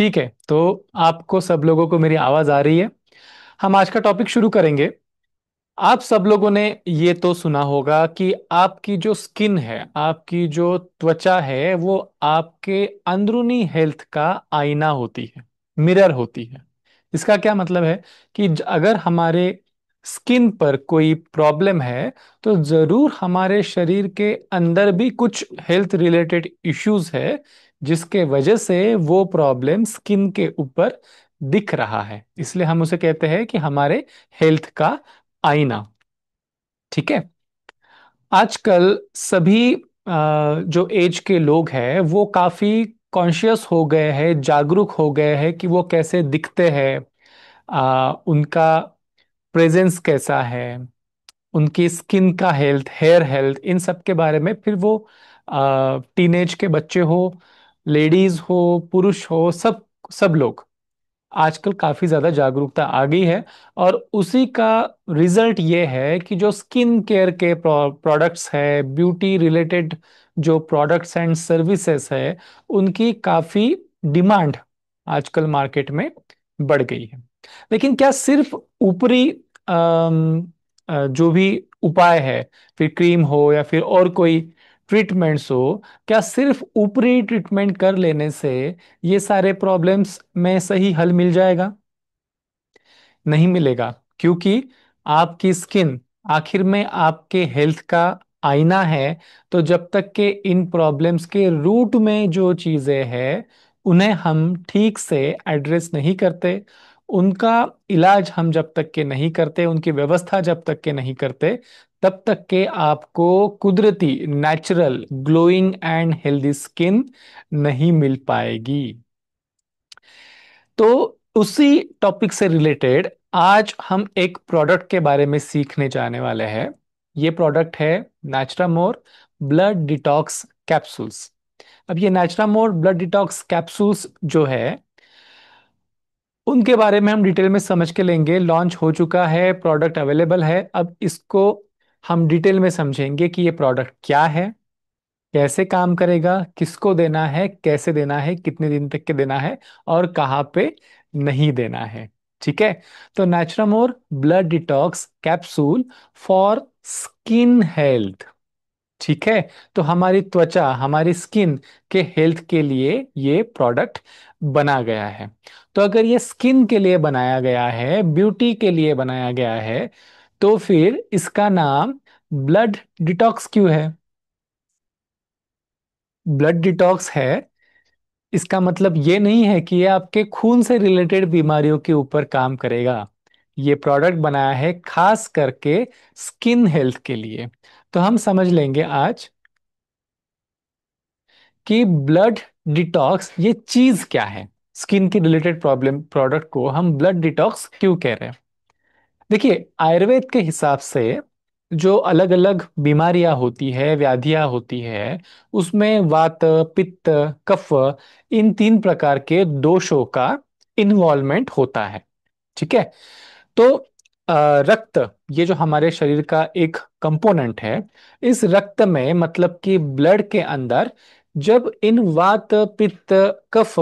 ठीक है, तो आपको सब लोगों को मेरी आवाज आ रही है। हम आज का टॉपिक शुरू करेंगे। आप सब लोगों ने ये तो सुना होगा कि आपकी जो स्किन है, आपकी जो त्वचा है, वो आपके अंदरूनी हेल्थ का आईना होती है, मिरर होती है। इसका क्या मतलब है कि अगर हमारे स्किन पर कोई प्रॉब्लम है तो जरूर हमारे शरीर के अंदर भी कुछ हेल्थ रिलेटेड इश्यूज है, जिसके वजह से वो प्रॉब्लम स्किन के ऊपर दिख रहा है। इसलिए हम उसे कहते हैं कि हमारे हेल्थ का आईना। ठीक है। आजकल सभी जो एज के लोग हैं वो काफी कॉन्शियस हो गए हैं, जागरूक हो गए हैं कि वो कैसे दिखते हैं, उनका प्रेजेंस कैसा है, उनकी स्किन का हेल्थ, हेयर हेल्थ, इन सब के बारे में। फिर वो टीनेज के बच्चे हो, लेडीज हो, पुरुष हो, सब सब लोग आजकल काफी ज्यादा जागरूकता आ गई है। और उसी का रिजल्ट ये है कि जो स्किन केयर के प्रोडक्ट्स है, ब्यूटी रिलेटेड जो प्रोडक्ट्स एंड सर्विसेज है, उनकी काफी डिमांड आजकल मार्केट में बढ़ गई है। लेकिन क्या सिर्फ ऊपरी जो भी उपाय है, फिर क्रीम हो या फिर और कोई ट्रीटमेंट्स हो, क्या सिर्फ ऊपरी ट्रीटमेंट कर लेने से ये सारे प्रॉब्लम्स में सही हल मिल जाएगा? नहीं मिलेगा, क्योंकि आपकी स्किन आखिर में आपके हेल्थ का आईना है। तो जब तक के इन प्रॉब्लम्स के रूट में जो चीजें हैं उन्हें हम ठीक से एड्रेस नहीं करते, उनका इलाज हम जब तक के नहीं करते, उनकी व्यवस्था जब तक के नहीं करते, तब तक के आपको कुदरती natural glowing and healthy skin नहीं मिल पाएगी। तो उसी टॉपिक से रिलेटेड आज हम एक प्रोडक्ट के बारे में सीखने जाने वाले हैं। ये प्रोडक्ट है नेचुरामोर ब्लड डिटॉक्स कैप्सूल्स। अब ये नेचुरामोर ब्लड डिटॉक्स कैप्सूल्स जो है, उनके बारे में हम डिटेल में समझ के लेंगे। लॉन्च हो चुका है, प्रोडक्ट अवेलेबल है। अब इसको हम डिटेल में समझेंगे कि ये प्रोडक्ट क्या है, कैसे काम करेगा, किसको देना है, कैसे देना है, कितने दिन तक के देना है, और कहाँ पे नहीं देना है। ठीक है। तो नेचुरामोर blood detox capsule for skin health. ठीक है। तो हमारी त्वचा, हमारी स्किन के हेल्थ के लिए ये प्रोडक्ट बना गया है। तो अगर ये स्किन के लिए बनाया गया है, ब्यूटी के लिए बनाया गया है, तो फिर इसका नाम ब्लड डिटॉक्स क्यों है? ब्लड डिटॉक्स है, इसका मतलब ये नहीं है कि ये आपके खून से रिलेटेड बीमारियों के ऊपर काम करेगा। ये प्रोडक्ट बनाया है खास करके स्किन हेल्थ के लिए। तो हम समझ लेंगे आज कि ब्लड डिटॉक्स ये चीज क्या है। स्किन की रिलेटेड प्रॉब्लम प्रोडक्ट को हम ब्लड डिटॉक्स क्यों कह रहे हैं? देखिए, आयुर्वेद के हिसाब से जो अलग अलग बीमारियां होती है, व्याधियां होती है, उसमें वात, पित्त, कफ, इन तीन प्रकार के दोषों का इन्वॉल्वमेंट होता है। ठीक है। तो रक्त, ये जो हमारे शरीर का एक कंपोनेंट है, इस रक्त में मतलब कि ब्लड के अंदर जब इन वात, पित्त, कफ,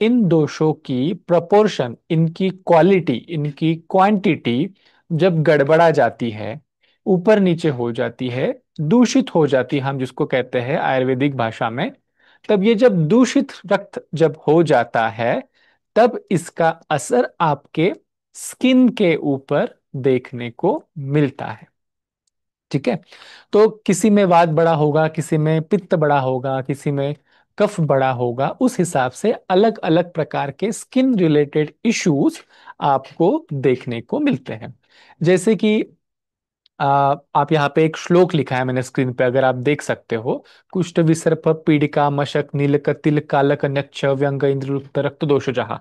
इन दोषों की प्रपोर्शन, इनकी क्वालिटी, इनकी क्वांटिटी जब गड़बड़ा जाती है, ऊपर नीचे हो जाती है, दूषित हो जाती है, हम जिसको कहते हैं आयुर्वेदिक भाषा में, तब ये जब दूषित रक्त जब हो जाता है, तब इसका असर आपके स्किन के ऊपर देखने को मिलता है। ठीक है। तो किसी में वात बड़ा होगा, किसी में पित्त बड़ा होगा, किसी में कफ बड़ा होगा। उस हिसाब से अलग अलग प्रकार के स्किन रिलेटेड इश्यूज आपको देखने को मिलते हैं। जैसे कि आप यहाँ पे एक श्लोक लिखा है मैंने स्क्रीन पे, अगर आप देख सकते हो। कुष्ठ विसर्प पीडिका मशक नीलक तिल कालक नक्ष व्यंग इंद्रलुप्त रक्त दोष जहा।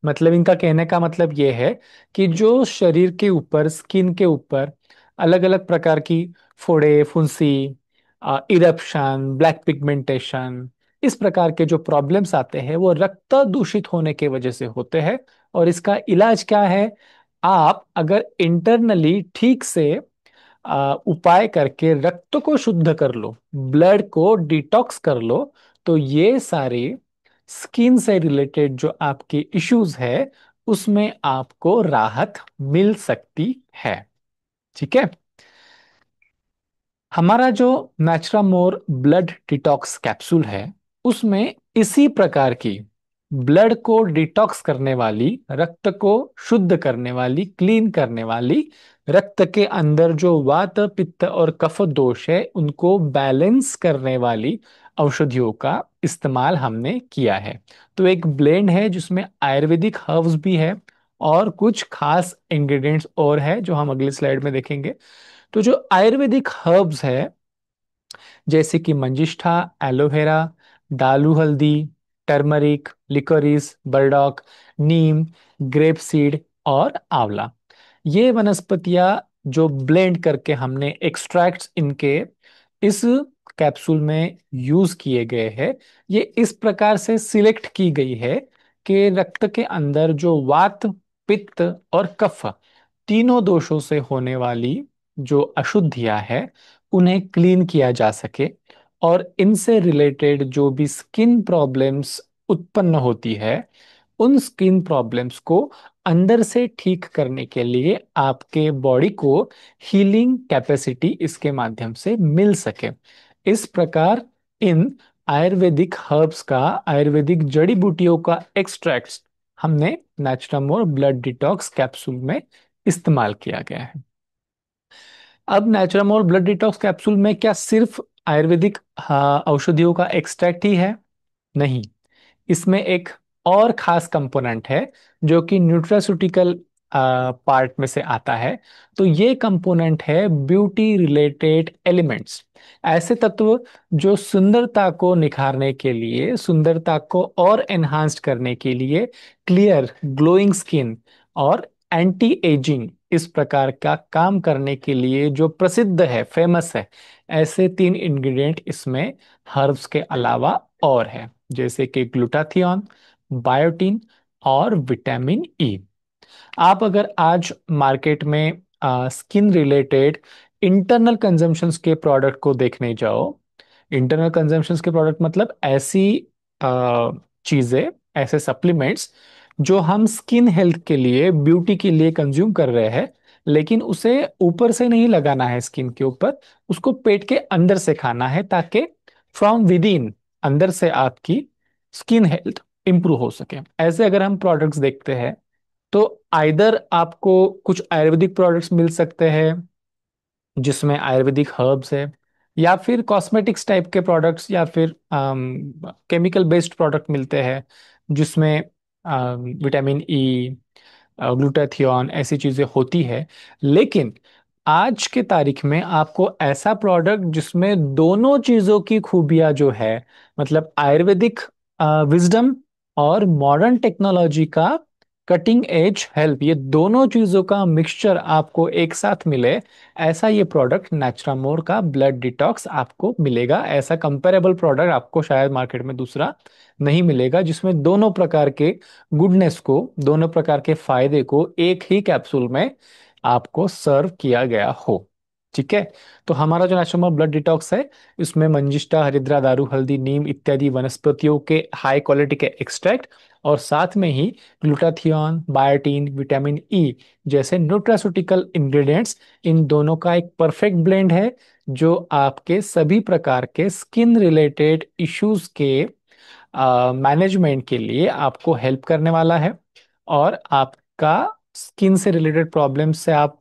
मतलब इनका कहने का मतलब ये है कि जो शरीर के ऊपर, स्किन के ऊपर अलग अलग प्रकार की फोड़े, फुंसी, इरप्शन, ब्लैक पिगमेंटेशन, इस प्रकार के जो प्रॉब्लम्स आते हैं वो रक्त दूषित होने की वजह से होते हैं। और इसका इलाज क्या है? आप अगर इंटरनली ठीक से उपाय करके रक्त को शुद्ध कर लो, ब्लड को डिटॉक्स कर लो, तो ये सारे स्किन से रिलेटेड जो आपके इश्यूज है उसमें आपको राहत मिल सकती है। ठीक है। हमारा जो नेचुरामोर ब्लड डिटॉक्स कैप्सूल है उसमें इसी प्रकार की ब्लड को डिटॉक्स करने वाली, रक्त को शुद्ध करने वाली, क्लीन करने वाली, रक्त के अंदर जो वात पित्त और कफ दोष है उनको बैलेंस करने वाली औषधियों का इस्तेमाल हमने किया है। तो एक ब्लेंड है जिसमें आयुर्वेदिक हर्ब्स भी है और कुछ खास इंग्रेडिएंट्स और है जो हम अगली स्लाइड में देखेंगे। तो जो आयुर्वेदिक हर्ब्स है जैसे कि मंजिष्ठा, एलोवेरा, दालू हल्दी, टर्मरिक, लिकोरिस, बरडॉक, नीम, ग्रेप सीड और आंवला, ये वनस्पतियां जो ब्लेंड करके हमने एक्सट्रैक्ट्स इनके इस कैप्सूल में यूज किए गए हैं, ये इस प्रकार से सिलेक्ट की गई है कि रक्त के अंदर जो वात, पित्त और कफ तीनों दोषों से होने वाली जो अशुद्धियां है उन्हें क्लीन किया जा सके, और इनसे रिलेटेड जो भी स्किन प्रॉब्लम्स उत्पन्न होती है उन स्किन प्रॉब्लम्स को अंदर से ठीक करने के लिए आपके बॉडी को हीलिंग कैपेसिटी इसके माध्यम से मिल सके। इस प्रकार इन आयुर्वेदिक हर्ब्स का, आयुर्वेदिक जड़ी बूटियों का एक्सट्रैक्ट्स हमने नेचुरमोर ब्लड डिटॉक्स कैप्सूल में इस्तेमाल किया गया है। अब नेचुरमोर ब्लड डिटॉक्स कैप्सूल में क्या सिर्फ आयुर्वेदिक औषधियों का एक्सट्रैक्ट ही है? नहीं, इसमें एक और खास कंपोनेंट है जो कि न्यूट्रास्यूटिकल पार्ट में से आता है। तो ये कंपोनेंट है ब्यूटी रिलेटेड एलिमेंट्स, ऐसे तत्व जो सुंदरता को निखारने के लिए, सुंदरता को और एनहांस्ड करने के लिए, क्लियर ग्लोइंग स्किन और एंटी एजिंग इस प्रकार का काम करने के लिए जो प्रसिद्ध है, फेमस है, ऐसे तीन इंग्रेडिएंट इसमें हर्ब्स के अलावा और है, जैसे कि ग्लूटाथियोन, बायोटीन और विटामिन ई। आप अगर आज मार्केट में स्किन रिलेटेड इंटरनल कंजम्पशंस के प्रोडक्ट को देखने जाओ, इंटरनल कंजम्पशंस के प्रोडक्ट मतलब ऐसी चीजें, ऐसे सप्लीमेंट्स जो हम स्किन हेल्थ के लिए, ब्यूटी के लिए कंज्यूम कर रहे हैं, लेकिन उसे ऊपर से नहीं लगाना है स्किन के ऊपर, उसको पेट के अंदर से खाना है ताकि फ्रॉम विद इन, अंदर से आपकी स्किन हेल्थ इंप्रूव हो सके। ऐसे अगर हम प्रोडक्ट्स देखते हैं तो आइदर आपको कुछ आयुर्वेदिक प्रोडक्ट्स मिल सकते हैं जिसमें आयुर्वेदिक हर्ब्स है, या फिर कॉस्मेटिक्स टाइप के प्रोडक्ट्स, या फिर केमिकल बेस्ड प्रोडक्ट मिलते हैं जिसमें विटामिन ई, ग्लूटाथियोन ऐसी चीजें होती है। लेकिन आज के तारीख में आपको ऐसा प्रोडक्ट जिसमें दोनों चीजों की खूबियां जो है, मतलब आयुर्वेदिक विजडम और मॉडर्न टेक्नोलॉजी का कटिंग एज हेल्प, ये दोनों चीजों का मिक्सचर आपको एक साथ मिले, ऐसा ये प्रोडक्ट नेचुरामोर का ब्लड डिटॉक्स आपको मिलेगा। ऐसा कंपेरेबल प्रोडक्ट आपको शायद मार्केट में दूसरा नहीं मिलेगा जिसमें दोनों प्रकार के गुडनेस को, दोनों प्रकार के फायदे को एक ही कैप्सूल में आपको सर्व किया गया हो। ठीक है। तो हमारा जो नेचुरल ब्लड डिटॉक्स है इसमें मंजिष्ठा, हरिद्रा, दारू हल्दी, नीम इत्यादि वनस्पतियों के हाई क्वालिटी के एक्सट्रैक्ट और साथ में ही ग्लूटाथियोन, बायोटीन, विटामिन ई जैसे न्यूट्रास्यूटिकल इंग्रेडिएंट्स, इन दोनों का एक परफेक्ट ब्लेंड है जो आपके सभी प्रकार के स्किन रिलेटेड इश्यूज के मैनेजमेंट के लिए आपको हेल्प करने वाला है, और आपका स्किन से रिलेटेड प्रॉब्लम्स से आप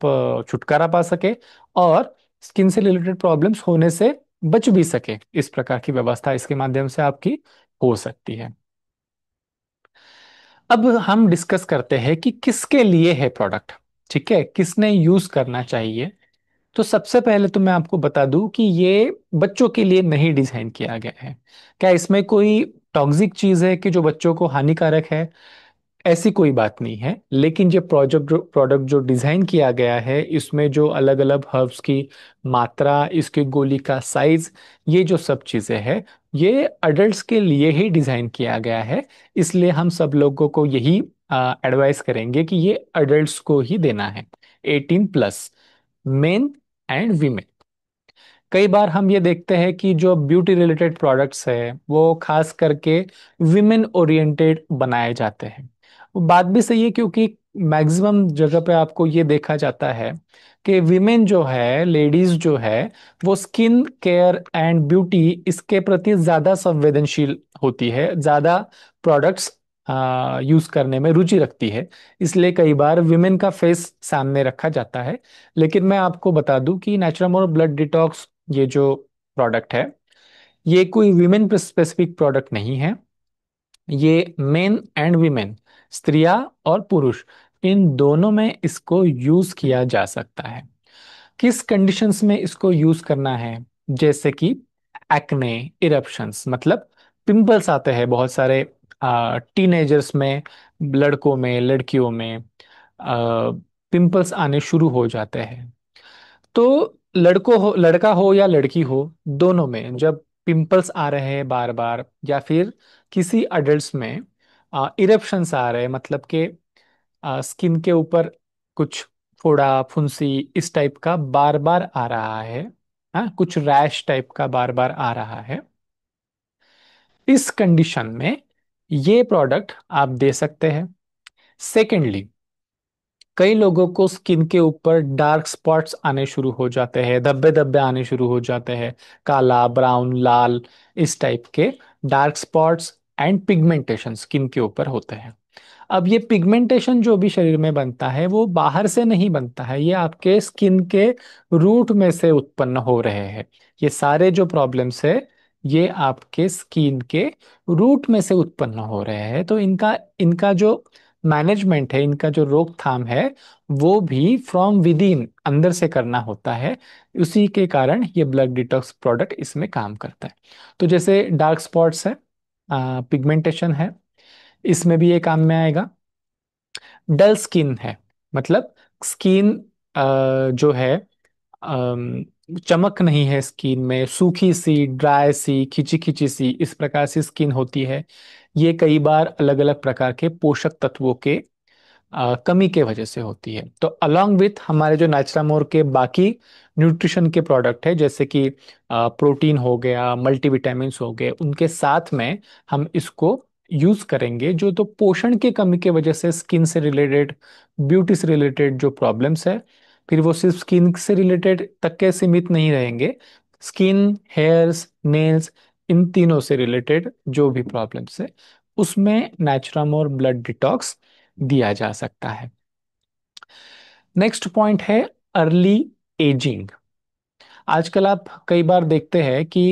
छुटकारा पा सके और स्किन से रिलेटेड प्रॉब्लम्स होने से बच भी सके, इस प्रकार की व्यवस्था इसके माध्यम से आपकी हो सकती है। अब हम डिस्कस करते हैं कि किसके लिए है प्रोडक्ट। ठीक है, किसने यूज करना चाहिए। तो सबसे पहले तो मैं आपको बता दूं कि ये बच्चों के लिए नहीं डिजाइन किया गया है। क्या इसमें कोई टॉक्सिक चीज है कि जो बच्चों को हानिकारक है? ऐसी कोई बात नहीं है। लेकिन ये प्रोडक्ट जो डिजाइन किया गया है, इसमें जो अलग अलग हर्ब्स की मात्रा, इसकी गोली का साइज, ये जो सब चीजें हैं, ये अडल्ट्स के लिए ही डिजाइन किया गया है। इसलिए हम सब लोगों को यही एडवाइस करेंगे कि ये अडल्ट्स को ही देना है, 18 प्लस, मेन एंड वीमेन। कई बार हम ये देखते हैं कि जो ब्यूटी रिलेटेड प्रोडक्ट्स है वो खास करके विमेन ओरिएंटेड बनाए जाते हैं। वो बात भी सही है, क्योंकि मैक्सिमम जगह पे आपको ये देखा जाता है कि विमेन जो है, लेडीज जो है, वो स्किन केयर एंड ब्यूटी इसके प्रति ज्यादा संवेदनशील होती है, ज्यादा प्रोडक्ट्स यूज करने में रुचि रखती है। इसलिए कई बार विमेन का फेस सामने रखा जाता है। लेकिन मैं आपको बता दूं कि नेचुरल ब्लड डिटॉक्स, ये जो प्रोडक्ट है, ये कोई विमेन स्पेसिफिक प्रोडक्ट नहीं है। ये मेन एंड वीमेन, स्त्रियां और पुरुष, इन दोनों में इसको यूज किया जा सकता है। किस कंडीशंस में इसको यूज करना है? जैसे कि एक्ने, इरप्शंस, मतलब पिंपल्स आते हैं बहुत सारे टीनेजर्स में, लड़कों में, लड़कियों में पिंपल्स आने शुरू हो जाते हैं। तो लड़का हो या लड़की हो, दोनों में जब पिंपल्स आ रहे हैं बार बार, या फिर किसी अडल्ट्स में इरप्शंस आ रहे हैं, मतलब कि स्किन के ऊपर कुछ फोड़ा फुंसी इस टाइप का बार बार आ रहा है, हाँ, कुछ रैश टाइप का बार बार आ रहा है, इस कंडीशन में ये प्रोडक्ट आप दे सकते हैं। सेकेंडली, कई लोगों को स्किन के ऊपर डार्क स्पॉट्स आने शुरू हो जाते हैं, धब्बे धब्बे आने शुरू हो जाते हैं, काला, ब्राउन, लाल, इस टाइप के dark spots and pigmentation skin के ऊपर होते हैं। अब ये पिगमेंटेशन जो भी शरीर में बनता है वो बाहर से नहीं बनता है, ये आपके स्किन के रूट में से उत्पन्न हो रहे हैं। ये सारे जो प्रॉब्लम्स है, ये आपके स्किन के रूट में से उत्पन्न हो रहे हैं। तो इनका इनका जो मैनेजमेंट है, इनका जो रोकथाम है, वो भी फ्रॉम विद इन, अंदर से करना होता है। उसी के कारण ये ब्लड डिटॉक्स प्रोडक्ट इसमें काम करता है। तो जैसे डार्क स्पॉट्स है, पिगमेंटेशन है, इसमें भी ये काम में आएगा। डल स्किन है, मतलब स्किन जो है, अम, चमक नहीं है स्किन में, सूखी सी, ड्राई सी, खिंची खिंची सी, इस प्रकार से स्किन होती है। ये कई बार अलग अलग प्रकार के पोषक तत्वों के कमी के वजह से होती है। तो अलोंग विथ हमारे जो नाचरामोर के बाकी न्यूट्रिशन के प्रोडक्ट है, जैसे कि प्रोटीन हो गया, मल्टीविटामिन्स हो गए, उनके साथ में हम इसको यूज करेंगे। जो तो पोषण के कमी के वजह से स्किन से रिलेटेड, ब्यूटी से रिलेटेड जो प्रॉब्लम्स है, फिर वो सिर्फ स्किन से रिलेटेड तक के सीमित नहीं रहेंगे। स्किन, हेयर्स, नेल्स, इन तीनों से रिलेटेड जो भी प्रॉब्लम्स है, उसमें नेचुरामोर ब्लड डिटॉक्स दिया जा सकता है। नेक्स्ट पॉइंट है अर्ली एजिंग। आजकल आप कई बार देखते हैं कि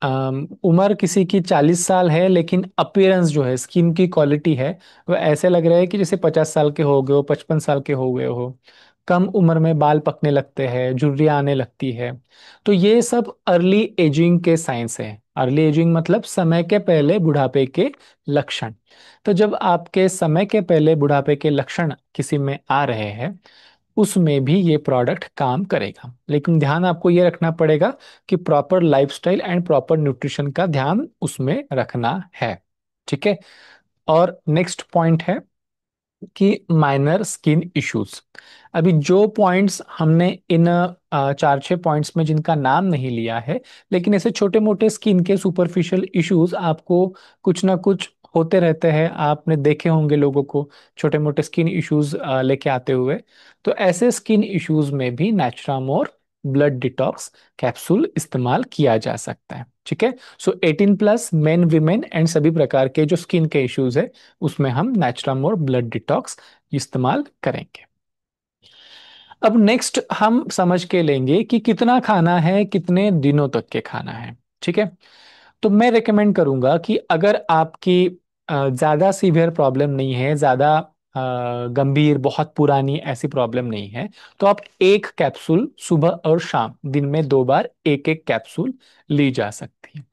उम्र किसी की 40 साल है, लेकिन अपीयरेंस जो है, स्किन की क्वालिटी है, वो ऐसे लग रहा है कि जैसे 50 साल के हो गए हो, 55 साल के हो गए हो। कम उम्र में बाल पकने लगते हैं, झुर्रियां आने लगती है। तो ये सब अर्ली एजिंग के साइंस है। अर्ली एजिंग मतलब समय के पहले बुढ़ापे के लक्षण। तो जब आपके समय के पहले बुढ़ापे के लक्षण किसी में आ रहे हैं, उसमें भी ये प्रोडक्ट काम करेगा। लेकिन ध्यान आपको ये रखना पड़ेगा कि proper lifestyle and proper nutrition का ध्यान उसमें रखना है। ठीक है। और नेक्स्ट पॉइंट है कि माइनर स्किन इश्यूज। अभी जो पॉइंट्स हमने इन चार छह पॉइंट्स में जिनका नाम नहीं लिया है, लेकिन ऐसे छोटे मोटे स्किन के सुपरफिशियल इश्यूज आपको कुछ ना कुछ होते रहते हैं। आपने देखे होंगे लोगों को छोटे मोटे स्किन इश्यूज लेके आते हुए। तो ऐसे स्किन इश्यूज में भी नेचुरामोर ब्लड डिटॉक्स कैप्सूल इस्तेमाल किया जा सकता है। ठीक है। सो 18+ मेन, विमेन एंड सभी प्रकार के जो स्किन के इश्यूज है, उसमें हम नेचुरामोर ब्लड डिटॉक्स इस्तेमाल करेंगे। अब नेक्स्ट हम समझ के लेंगे कि कितना खाना है, कितने दिनों तक के खाना है। ठीक है। तो मैं रेकमेंड करूंगा कि अगर आपकी ज्यादा सीवियर प्रॉब्लम नहीं है, ज्यादा गंभीर, बहुत पुरानी ऐसी प्रॉब्लम नहीं है, तो आप एक कैप्सूल सुबह और शाम, दिन में 2 बार एक एक कैप्सूल ली जा सकती है।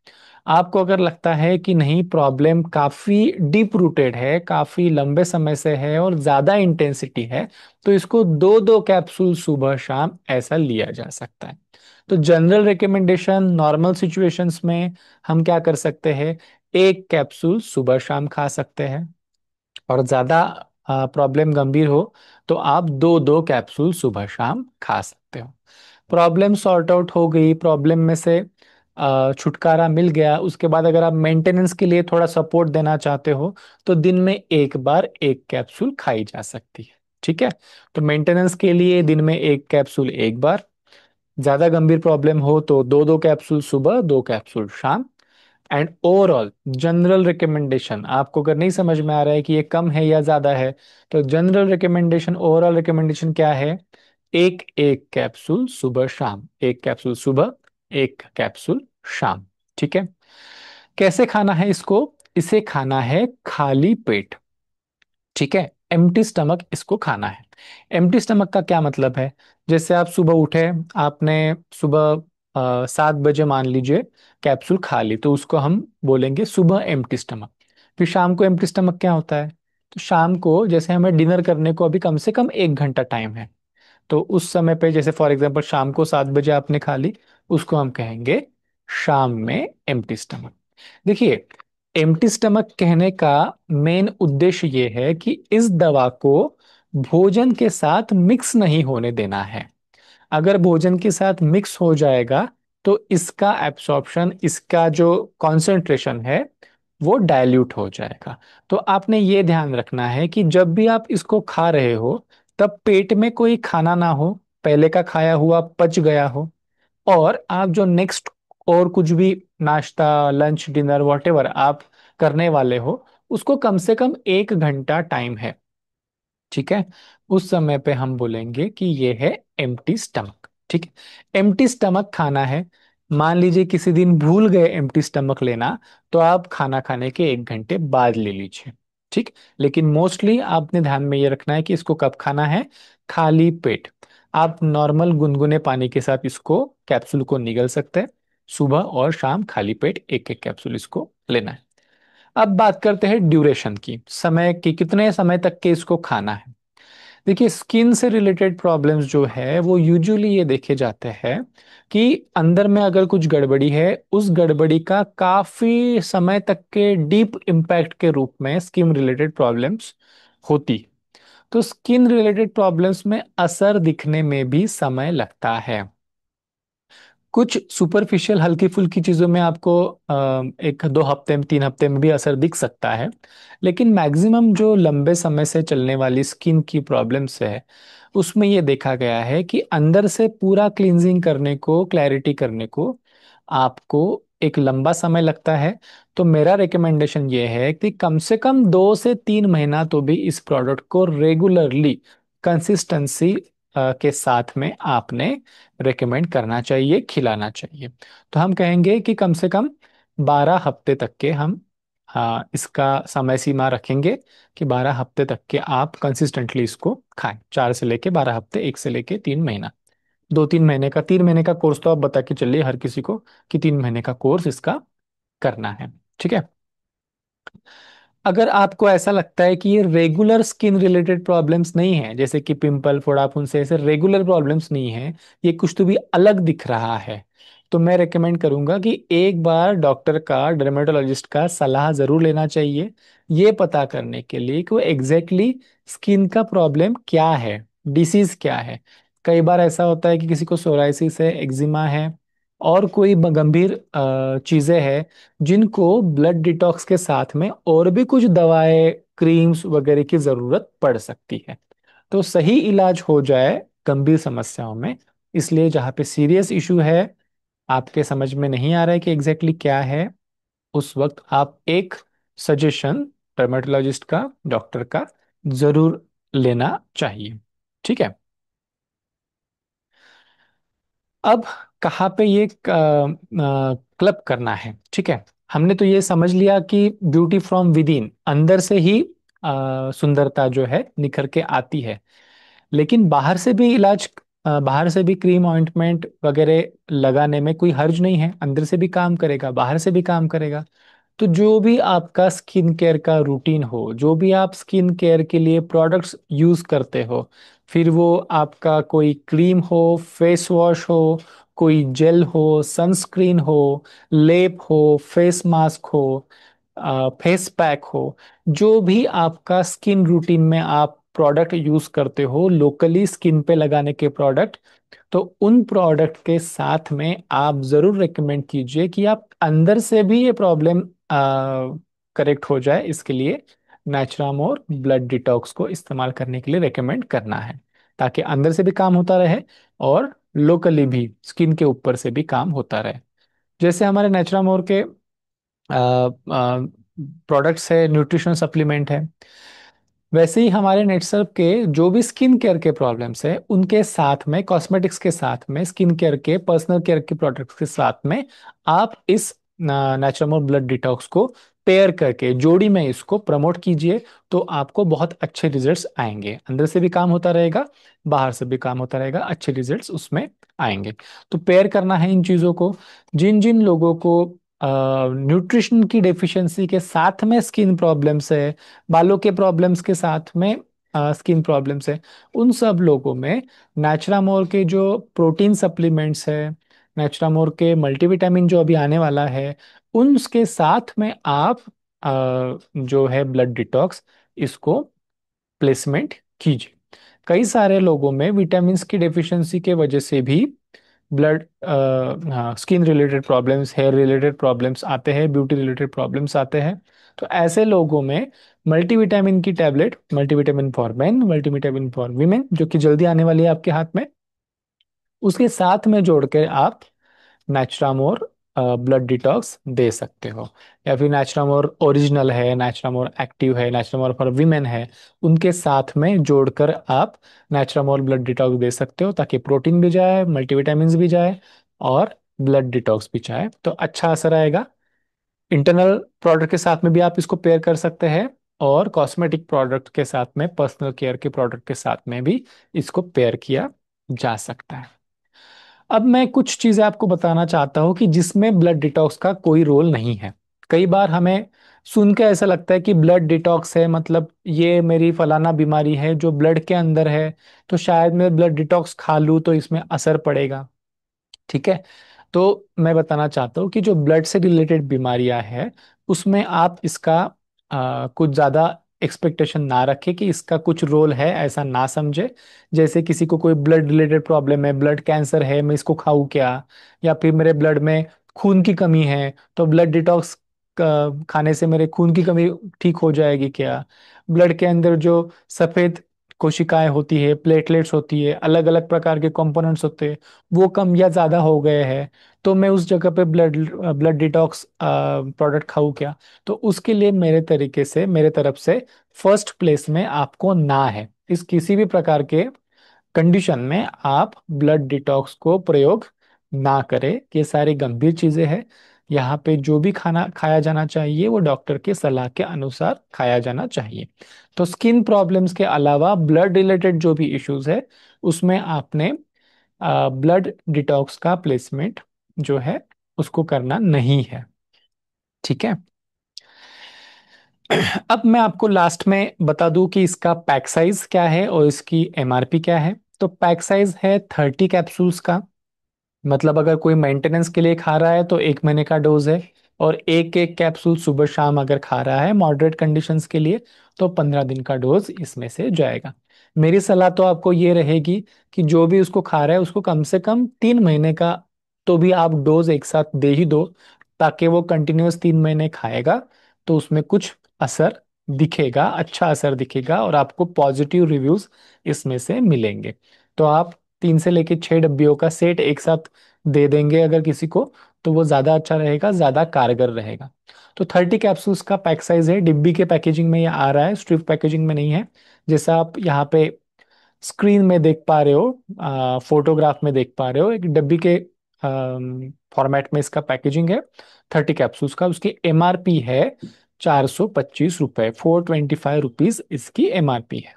आपको अगर लगता है कि नहीं, प्रॉब्लम काफी डीप रूटेड है, काफी लंबे समय से है और ज्यादा इंटेंसिटी है, तो इसको दो दो कैप्सूल सुबह शाम ऐसा लिया जा सकता है। तो जनरल रिकमेंडेशन नॉर्मल सिचुएशंस में हम क्या कर सकते हैं? एक कैप्सूल सुबह शाम खा सकते हैं। और ज्यादा प्रॉब्लम गंभीर हो तो आप दो दो कैप्सूल सुबह शाम खा सकते हो। प्रॉब्लम सॉर्ट आउट हो गई, प्रॉब्लम में से छुटकारा मिल गया, उसके बाद अगर आप मेंटेनेंस के लिए थोड़ा सपोर्ट देना चाहते हो तो दिन में एक बार एक कैप्सूल खाई जा सकती है। ठीक है, तो मेंटेनेंस के लिए दिन में एक कैप्सूल एक बार, ज्यादा गंभीर प्रॉब्लम हो तो दो दो कैप्सूल सुबह, दो कैप्सूल शाम। एंड ओवरऑल जनरल रिकमेंडेशन, आपको अगर नहीं समझ में आ रहा है कि ये कम है या ज्यादा है, तो जनरल रिकमेंडेशन, ओवरऑल रिकमेंडेशन क्या है? एक एक कैप्सूल सुबह शाम, एक कैप्सूल सुबह, एक कैप्सूल शाम। ठीक है, कैसे खाना है इसको? इसे खाना है खाली पेट। ठीक है, एम्प्टी स्टमक इसको खाना है। एम्प्टी स्टमक का क्या मतलब है? जैसे आप सुबह उठे, आपने सुबह 7 बजे मान लीजिए कैप्सूल खा ली, तो उसको हम बोलेंगे सुबह एम्प्टी स्टमक। फिर शाम को एम्प्टी स्टमक क्या होता है? तो शाम को जैसे हमें डिनर करने को अभी कम से कम 1 घंटा टाइम है, तो उस समय पे जैसे फॉर एग्जांपल शाम को 7 बजे आपने खा ली, उसको हम कहेंगे शाम में एम्प्टी स्टमक। देखिए, एम्प्टी स्टमक कहने का मेन उद्देश्य ये है कि इस दवा को भोजन के साथ मिक्स नहीं होने देना है। अगर भोजन के साथ मिक्स हो जाएगा तो इसका एब्सॉर्प्शन, इसका जो कॉन्सेंट्रेशन है वो डाइल्यूट हो जाएगा। तो आपने ये ध्यान रखना है कि जब भी आप इसको खा रहे हो तब पेट में कोई खाना ना हो, पहले का खाया हुआ पच गया हो, और आप जो नेक्स्ट और कुछ भी नाश्ता, लंच, डिनर, वॉटेवर आप करने वाले हो, उसको कम से कम 1 घंटा टाइम है। ठीक है, उस समय पे हम बोलेंगे कि ये है एम्प्टी स्टमक। ठीक है, एम्प्टी स्टमक खाना है। मान लीजिए किसी दिन भूल गए एम्प्टी स्टमक लेना, तो आप खाना खाने के 1 घंटे बाद ले लीजिए। ठीक, लेकिन मोस्टली आपने ध्यान में ये रखना है कि इसको कब खाना है? खाली पेट। आप नॉर्मल गुनगुने पानी के साथ इसको, कैप्सूल को निगल सकते हैं। सुबह और शाम खाली पेट एक एक कैप्सूल इसको लेना है। अब बात करते हैं ड्यूरेशन की, समय की, कितने समय तक के इसको खाना है। देखिए, स्किन से रिलेटेड प्रॉब्लम्स जो है वो यूजुअली ये देखे जाते हैं कि अंदर में अगर कुछ गड़बड़ी है, उस गड़बड़ी का काफी समय तक के डीप इम्पैक्ट के रूप में स्किन रिलेटेड प्रॉब्लम्स होती। तो स्किन रिलेटेड प्रॉब्लम्स में असर दिखने में भी समय लगता है। कुछ सुपरफिशियल हल्की फुल्की चीजों में आपको 1 2 हफ्ते में, 3 हफ्ते में भी असर दिख सकता है। लेकिन मैक्सिमम जो लंबे समय से चलने वाली स्किन की प्रॉब्लम्स है, उसमें ये देखा गया है कि अंदर से पूरा क्लींजिंग करने को, क्लैरिटी करने को आपको एक लंबा समय लगता है। तो मेरा रिकमेंडेशन ये है कि कम से कम 2 से 3 महीना तो भी इस प्रोडक्ट को रेगुलरली, कंसिस्टेंसी के साथ में आपने रेकमेंड करना चाहिए, खिलाना चाहिए। तो हम कहेंगे कि कम से कम 12 हफ्ते तक के हम, हाँ, इसका समय सीमा रखेंगे कि 12 हफ्ते तक के आप कंसिस्टेंटली इसको खाएं। 4 से लेके 12 हफ्ते, 1 से लेके 3 महीना। 2 3 महीने का, 3 महीने का कोर्स तो आप बता के चलिए हर किसी को कि 3 महीने का कोर्स इसका करना है। ठीक है, अगर आपको ऐसा लगता है कि ये रेगुलर स्किन रिलेटेड प्रॉब्लम्स नहीं है, जैसे कि पिंपल, फोड़ा, फुंसे, ऐसे रेगुलर प्रॉब्लम्स नहीं है, ये कुछ तो भी अलग दिख रहा है, तो मैं रेकमेंड करूंगा कि एक बार डॉक्टर का, डर्मेटोलॉजिस्ट का सलाह जरूर लेना चाहिए, ये पता करने के लिए कि वो एग्जैक्टली स्किन का प्रॉब्लम क्या है, डिसीज क्या है। कई बार ऐसा होता है कि किसी को सोराइसिस है, एक्जिमा है, और कोई गंभीर चीजें हैं जिनको ब्लड डिटॉक्स के साथ में और भी कुछ दवाएं, क्रीम्स वगैरह की जरूरत पड़ सकती है। तो सही इलाज हो जाए गंभीर समस्याओं में। इसलिए जहाँ पे सीरियस इशू है, आपके समझ में नहीं आ रहा है कि एग्जैक्टली क्या है, उस वक्त आप एक सजेशन डर्मेटोलॉजिस्ट का, डॉक्टर का जरूर लेना चाहिए। ठीक है, अब कहाँ पे ये क्लब करना है? ठीक है, हमने तो ये समझ लिया कि ब्यूटी फ्रॉम विद इन, अंदर से ही सुंदरता जो है निखर के आती है। लेकिन बाहर से भी इलाज, बाहर से भी क्रीम ऑइंटमेंट वगैरह लगाने में कोई हर्ज नहीं है, अंदर से भी काम करेगा, बाहर से भी काम करेगा। तो जो भी आपका स्किन केयर का रूटीन हो, जो भी आप स्किन केयर के लिए प्रोडक्ट्स यूज करते हो, फिर वो आपका कोई क्रीम हो, फेस वॉश हो, कोई जेल हो, सनस्क्रीन हो, लेप हो, फेस मास्क हो, फेस पैक हो, जो भी आपका स्किन रूटीन में आप प्रोडक्ट यूज करते हो लोकली स्किन पे लगाने के प्रोडक्ट, तो उन प्रोडक्ट के साथ में आप जरूर रिकमेंड कीजिए कि आप अंदर से भी ये प्रॉब्लम करेक्ट हो जाए। इसके लिए नेचुरामोर ब्लड डिटॉक्स को इस्तेमाल करने के लिए रेकमेंड करना है, ताकि अंदर से भी काम होता रहे और लोकली भी स्किन के ऊपर से भी काम होता रहे। जैसे हमारे नेचुरामोर के प्रोडक्ट्स है, न्यूट्रिशन सप्लीमेंट है, वैसे ही हमारे नेटसर्फ के जो भी स्किन केयर के प्रॉब्लम्स है उनके साथ में, कॉस्मेटिक्स के साथ में, स्किन केयर के, पर्सनल केयर के प्रोडक्ट्स के साथ में आप इस नेचुरल ब्लड डिटॉक्स को पेयर करके जोड़ी में इसको प्रमोट कीजिए। तो आपको बहुत अच्छे रिजल्ट्स आएंगे, अंदर से भी काम होता रहेगा, बाहर से भी काम होता रहेगा, अच्छे रिजल्ट्स उसमें आएंगे। तो पेयर करना है इन चीज़ों को। जिन जिन लोगों को न्यूट्रिशन की डेफिशिएंसी के साथ में स्किन प्रॉब्लम्स है, बालों के प्रॉब्लम्स के साथ में स्किन प्रॉब्लम्स है, उन सब लोगों में नेचुरामोर के जो प्रोटीन सप्लीमेंट्स है, नेचुरामोर के मल्टीविटामिन जो अभी आने वाला है, उनके साथ में आप जो है ब्लड डिटॉक्स, इसको प्लेसमेंट कीजिए। कई सारे लोगों में विटामिन की डेफिशिएंसी के वजह से भी ब्लड, हाँ, skin related problems, hair related problems आते हैं, ब्यूटी रिलेटेड प्रॉब्लम्स आते हैं। तो ऐसे लोगों में मल्टीविटामिन की tablet, multivitamin for main, multivitamin for women, जो कि जल्दी आने वाली है आपके हाथ में, उसके साथ में जोड़कर आप नेचुरामोर ब्लड डिटॉक्स दे सकते हो। या फिर नेचुरामोर ओरिजिनल है, नेचुरामोर एक्टिव है, नेचुरामोर फॉर वीमेन है, उनके साथ में जोड़कर आप नेचुरामोर ब्लड डिटॉक्स दे सकते हो, ताकि प्रोटीन भी जाए, मल्टीविटामिन भी जाए और ब्लड डिटॉक्स भी जाए, तो अच्छा असर आएगा। इंटरनल प्रोडक्ट के साथ में भी आप इसको पेयर कर सकते हैं, और कॉस्मेटिक प्रोडक्ट के साथ में, पर्सनल केयर के प्रोडक्ट के साथ में भी इसको पेयर किया जा सकता है। अब मैं कुछ चीजें आपको बताना चाहता हूँ कि जिसमें ब्लड डिटॉक्स का कोई रोल नहीं है। कई बार हमें सुन के ऐसा लगता है कि ब्लड डिटॉक्स है मतलब ये मेरी फलाना बीमारी है जो ब्लड के अंदर है, तो शायद मैं ब्लड डिटॉक्स खा लूँ तो इसमें असर पड़ेगा। ठीक है, तो मैं बताना चाहता हूँ कि जो ब्लड से रिलेटेड बीमारियां हैं उसमें आप इसका कुछ ज्यादा एक्सपेक्टेशन ना रखें कि इसका कुछ रोल है, ऐसा ना समझे। जैसे किसी को कोई ब्लड रिलेटेड प्रॉब्लम है, ब्लड कैंसर है, मैं इसको खाऊं क्या, या फिर मेरे ब्लड में खून की कमी है तो ब्लड डिटॉक्स खाने से मेरे खून की कमी ठीक हो जाएगी क्या, ब्लड के अंदर जो सफेद कोशिकाएं होती है, प्लेटलेट्स होती है, अलग अलग प्रकार के कंपोनेंट्स होते हैं, वो कम या ज्यादा हो गए हैं, तो मैं उस जगह पे ब्लड ब्लड डिटॉक्स प्रोडक्ट खाऊं क्या। तो उसके लिए मेरे तरीके से, मेरे तरफ से फर्स्ट प्लेस में आपको ना है, इस किसी भी प्रकार के कंडीशन में आप ब्लड डिटॉक्स को प्रयोग ना करें। ये सारी गंभीर चीजें हैं। यहाँ पे जो भी खाना खाया जाना चाहिए वो डॉक्टर के सलाह के अनुसार खाया जाना चाहिए। तो स्किन प्रॉब्लम्स के अलावा ब्लड रिलेटेड जो भी इश्यूज है उसमें आपने ब्लड डिटॉक्स का प्लेसमेंट जो है उसको करना नहीं है। ठीक है, अब मैं आपको लास्ट में बता दूं कि इसका पैक साइज क्या है और इसकी एमआरपी क्या है। तो पैक साइज है 30 कैप्सूल्स का, मतलब अगर कोई मेंटेनेंस के लिए खा रहा है तो 1 महीने का डोज है, और एक एक कैप्सूल सुबह शाम अगर खा रहा है मॉडरेट कंडीशंस के लिए तो 15 दिन का डोज इसमें से जाएगा। मेरी सलाह तो आपको ये रहेगी कि जो भी उसको खा रहा है उसको कम से कम 3 महीने का तो भी आप डोज एक साथ दे ही दो, ताकि वो कंटिन्यूअस 3 महीने खाएगा तो उसमें कुछ असर दिखेगा, अच्छा असर दिखेगा, और आपको पॉजिटिव रिव्यूज इसमें से मिलेंगे। तो आप 3 से लेके 6 डब्बियों का सेट एक साथ दे देंगे अगर किसी को, तो वो ज्यादा अच्छा रहेगा, ज्यादा कारगर रहेगा। तो 30 कैप्सूल्स का पैक साइज है, डिब्बी के पैकेजिंग में ये आ रहा है, स्ट्रिप पैकेजिंग में नहीं है। जैसा आप यहाँ पे स्क्रीन में देख पा रहे हो, फोटोग्राफ में देख पा रहे हो, एक डब्बी के फॉर्मेट में इसका पैकेजिंग है 30 कैप्सूल्स का। उसकी एमआरपी है 425 रुपए, 425 रुपीज इसकी एमआरपी है।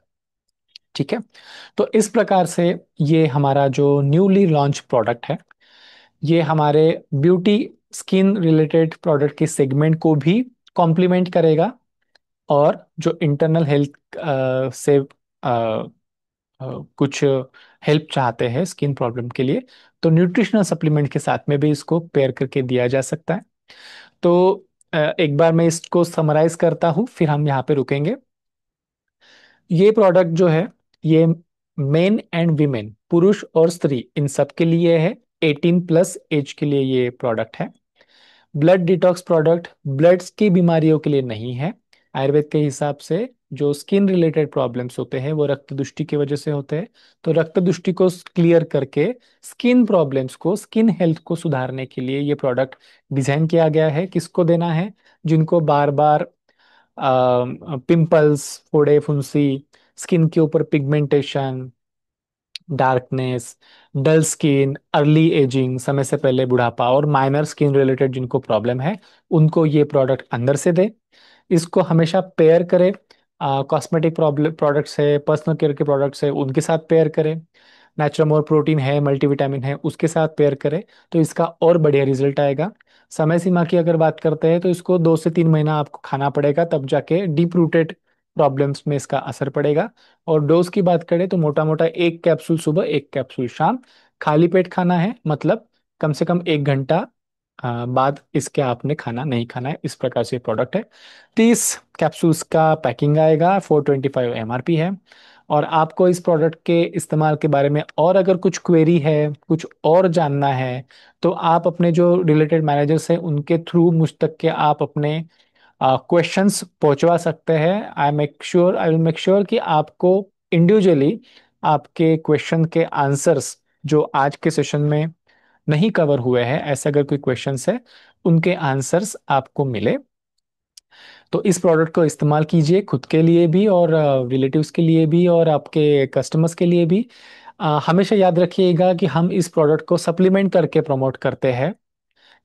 ठीक है, तो इस प्रकार से ये हमारा जो न्यूली लॉन्च प्रोडक्ट है, ये हमारे ब्यूटी स्किन रिलेटेड प्रोडक्ट के सेगमेंट को भी कॉम्प्लीमेंट करेगा, और जो इंटरनल हेल्थ से कुछ हेल्प चाहते हैं स्किन प्रॉब्लम के लिए, तो न्यूट्रिशनल सप्लीमेंट के साथ में भी इसको पेयर करके दिया जा सकता है। तो एक बार मैं इसको समराइज करता हूँ फिर हम यहाँ पे रुकेंगे। ये प्रोडक्ट जो है, ये मेन एंड वीमेन, पुरुष और स्त्री, इन सब के लिए है। 18+ एज के लिए ये प्रोडक्ट है। ब्लड डिटॉक्स प्रोडक्ट ब्लड की बीमारियों के लिए नहीं है। आयुर्वेद के हिसाब से जो स्किन रिलेटेड प्रॉब्लम्स होते हैं वो रक्त दुष्टि की वजह से होते हैं। तो रक्त दुष्टि को क्लियर करके स्किन प्रॉब्लम्स को, स्किन हेल्थ को सुधारने के लिए ये प्रोडक्ट डिजाइन किया गया है। किसको देना है? जिनको बार बार पिंपल्स, फोड़े फुंसी, स्किन के ऊपर pigmentation, darkness, dull skin, early ageing, समय से पहले बुढ़ापा और माइनर स्किन रिलेटेड जिनको प्रॉब्लम है, उनको ये प्रोडक्ट अंदर से दे। इसको हमेशा पेयर करें कॉस्मेटिक प्रॉब्लम प्रोडक्ट्स है, पर्सनल केयर के प्रोडक्ट्स है, उनके साथ पेयर करें। नेचुरल प्रोटीन है, मल्टीविटामिन है, उसके साथ पेयर करें तो इसका और बढ़िया रिजल्ट आएगा। समय सीमा की अगर बात करते हैं तो इसको 2 से 3 महीना आपको खाना पड़ेगा, तब जाके डीप रूटेड प्रॉब्लम्स में इसका असर पड़ेगा। और डोज की बात करें तो मोटा मोटा 1 कैप्सूल सुबह, 1 कैप्सूल शाम, खाली पेट खाना है। मतलब कम से कम 1 घंटा बाद इसके आपने खाना नहीं खाना है। इस प्रकार से प्रोडक्ट है। 30 कैप्सूल्स का पैकिंग आएगा, 425 MRP है। और आपको इस प्रोडक्ट के इस्तेमाल के बारे में और अगर कुछ क्वेरी है, कुछ और जानना है, तो आप अपने जो रिलेटेड मैनेजर्स हैं उनके थ्रू मुझ तक के आप अपने क्वेश्चंस पहुंचवा सकते हैं। आई विल मेक श्योर कि आपको इंडिविजुअली आपके क्वेश्चन के आंसर्स जो आज के सेशन में नहीं कवर हुए हैं, ऐसे अगर कोई क्वेश्चंस है, उनके आंसर्स आपको मिले। तो इस प्रोडक्ट को इस्तेमाल कीजिए खुद के लिए भी और रिलेटिव्स के लिए भी और आपके कस्टमर्स के लिए भी। हमेशा याद रखिएगा कि हम इस प्रोडक्ट को सप्लीमेंट करके प्रमोट करते हैं।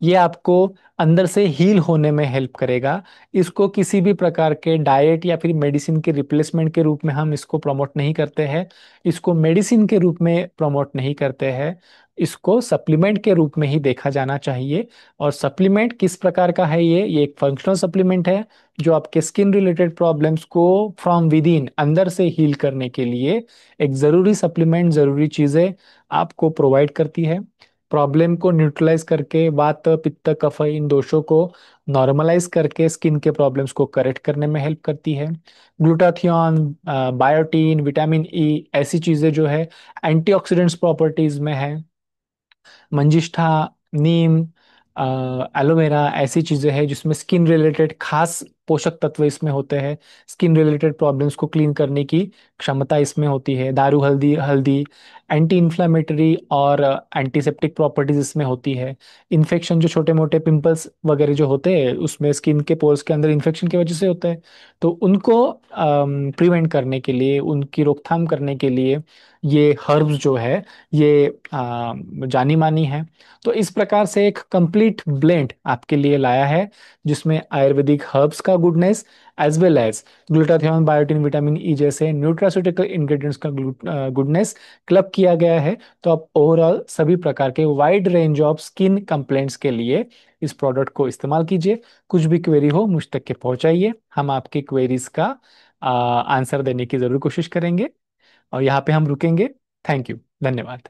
ये आपको अंदर से हील होने में हेल्प करेगा। इसको किसी भी प्रकार के डाइट या फिर मेडिसिन के रिप्लेसमेंट के रूप में हम इसको प्रमोट नहीं करते हैं। इसको मेडिसिन के रूप में प्रमोट नहीं करते हैं। इसको सप्लीमेंट के रूप में ही देखा जाना चाहिए। और सप्लीमेंट किस प्रकार का है? ये एक फंक्शनल सप्लीमेंट है जो आपके स्किन रिलेटेड प्रॉब्लम्स को फ्रॉम विद इन, अंदर से हील करने के लिए एक जरूरी सप्लीमेंट, जरूरी चीजें आपको प्रोवाइड करती है। प्रॉब्लम को न्यूट्रलाइज करके वात पित्त कफ इन दोषों को नॉर्मलाइज करके स्किन के प्रॉब्लम्स को करेक्ट करने में हेल्प करती है। ग्लूटाथियोन, बायोटीन, विटामिन ई, ऐसी चीजें जो है एंटीऑक्सीडेंट्स प्रॉपर्टीज में है। मंजिष्ठा, नीम, एलोवेरा, ऐसी चीजें हैं जिसमें स्किन रिलेटेड खास पोषक तत्व इसमें होते हैं। स्किन रिलेटेड प्रॉब्लम्स को क्लीन करने की क्षमता इसमें होती है। दारू हल्दी, एंटी इन्फ्लामेटरी और एंटीसेप्टिक प्रॉपर्टीज इसमें होती है। इन्फेक्शन, जो छोटे मोटे पिंपल्स वगैरह जो होते हैं उसमें स्किन के पोर्स के अंदर इन्फेक्शन की वजह से होते हैं, तो उनको प्रिवेंट करने के लिए, उनकी रोकथाम करने के लिए ये हर्ब्स जो है ये जानी मानी है। तो इस प्रकार से एक कंप्लीट ब्लेंड आपके लिए लाया है जिसमें आयुर्वेदिक हर्ब्स का goodness as well as glutathione, biotin, vitamin E जैसे न्यूट्रास्यूटिकल इंग्रेडिएंट्स का गुडनेस क्लब किया गया है। तो आप ओवरऑल सभी प्रकार के wide range of skin complaints के लिए इस प्रोडक्ट को इस्तेमाल कीजिए। कुछ भी क्वेरी हो मुझ तक के पहुंचाइए, हम आपके क्वेरीज का आंसर देने की जरूर कोशिश करेंगे। और यहाँ पे हम रुकेंगे। थैंक यू, धन्यवाद।